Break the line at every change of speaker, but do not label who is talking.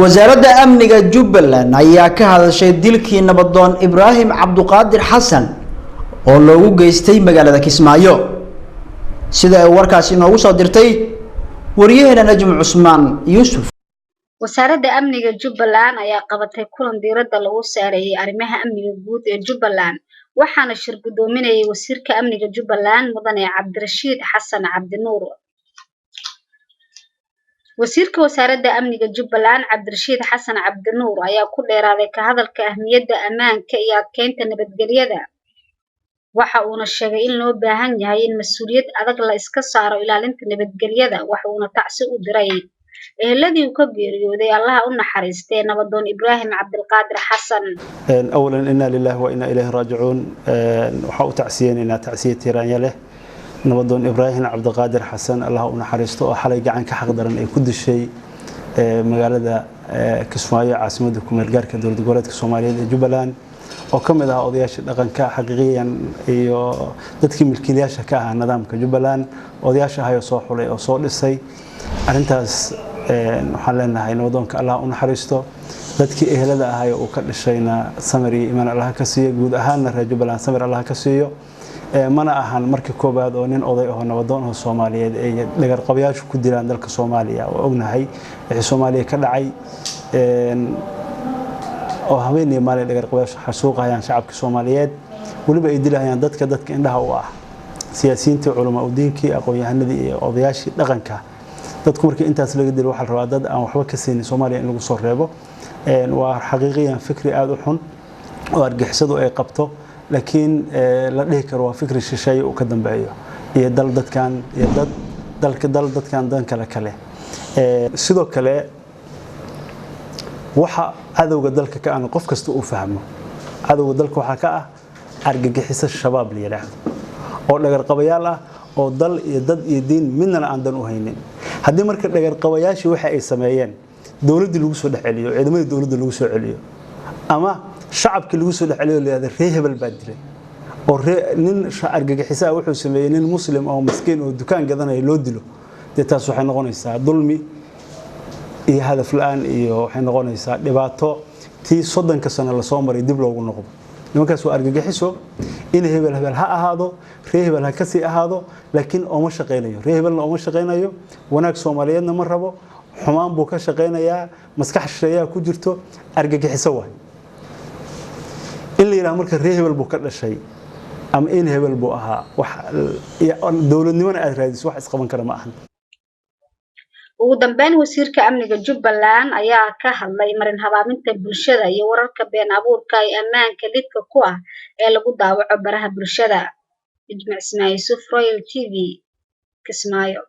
wasaaradda amniga Jubbaland ayaa ka hadashay dilkii nabadoon Ibraahim Cabduqaadir Xasan oo loogu geystay magaalada Kismaayo sida ay warkaasi noogu soo dirtay wariyaheena Najm Cusmaan Yuusuf.
wasaaradda amniga Jubbaland ayaa qabatay kulan diiradda lagu saareeyay arrimaha amniga guud ee Jubbaland waxaana shir gudoominayay wasiirka amniga Jubbaland mudane Cabdirashiid Xasan Cabdinuur. wasiirka wasaaradda amniga Jubbaland Cabdirashiid Xasan Cabdinuur ayaa ku dheeraaday ka hadalka ahmiyadda ammaanka iyo adkeynta nabadgelyada. waxa uuna sheegay in loo baahan yahay in mas'uuliyad adag la iska saaro ilaalinta nabadgelyada. waxa uuna tacsi u diray eheladii uu ka geeriyooday Allah u naxariistay nabadoon Ibraahim Cabduqaadir Xasan.
أولاً إنا لله وإنا إليه راجعون. وحاو تعسيين إنا تعسية تيران يله نبضون إبراهيم عبدالقادر حسن الله ونحرسته وحلي جعان كحق درن أي كل شيء مجال كسماية عاصمة كمرجار كدور دولة كسومالية جبلان وكم إذا أضياش لقن كحقيقيا تذكر الكلياش كها نظام كجبلان أضياش هاي صوح ولا أصول السي أنتاس حلنا هاي نبضون كالله ونحرسته تذكر إهلا هاي وكل شيءنا سمري إيمان الله كسيه جود أهلنا رجبلان سمر الله كسيه mana ahan markii koobaad oo nin oday ah nabadoon oo Soomaaliyeed ay dhagar qabayaashu ku dilaan dalka Soomaaliya oo ognahay wixii Soomaaliya ka dhacay oo haweeney maalin dhagar qabayaashu xasuuqayaan shacabka Soomaaliyeed waliba ay dilayaan dadka indhaha u ah siyaasiyiinta culimo diinkii aqoon-yahanadii iyo odayaashii dhaqanka dadku markii intaas laga dilo waxa la rabaa dad aan waxba ka seenin Soomaaliya in lagu soo reebo waa xaqiiqiyan fikri aad u xun oo argixisadu ay qabto لكن لا دهكر وفكر الشيء وكذا بعيه يدل ضد كان يدل دل ضد كان دان كلا كله سيدو كله وحى هذا وقدلك كأن قف كستو فهمه هذا وقدلك وحكاء أرجع حس الشباب اللي يلعب أو لقى قبيلة أو ضل يدد يدين مننا عندنا وهينين هذه مركز لقى قبياش وحى السمايين دولة اللوسو ده عليه عندما دولة اللوسو عليه أما شعب كل وصل عليه هذا رهيب البدري ونن أرجع حساب وحول سمين المسلم أو مسكين والدكان قدنا يلودله ده تاسو حين غنيسا ظلمي إيه هذا فلان إيه حين غنيسا دبعته تي صدق كسنة لصامر يدبل ونقب لما كسو أرجع حساب إن هبل هذا رهيب كسي هذا لكن أمش شقينيه رهيب أمش شقينيه وناك سوماليين مرة حمام بوكا شقينا يا مسكح الشيء كجرته أرجع حسابه اللي يرى مركز رهيب البوكر الشيء أم إن هبل بوها دولة نيوان أدريس واحد قبل كلام أحد.
ودنبان وزيرka amniga Jubbaland ayaa ka hadlay marin habaaminta bulshada iyo wararka been abuurka ee ammaanka lidka ku ah ee lagu daawaco baraha bulshada. Najm Cusmaan Yuusuf, Royal TV, Kismaayo.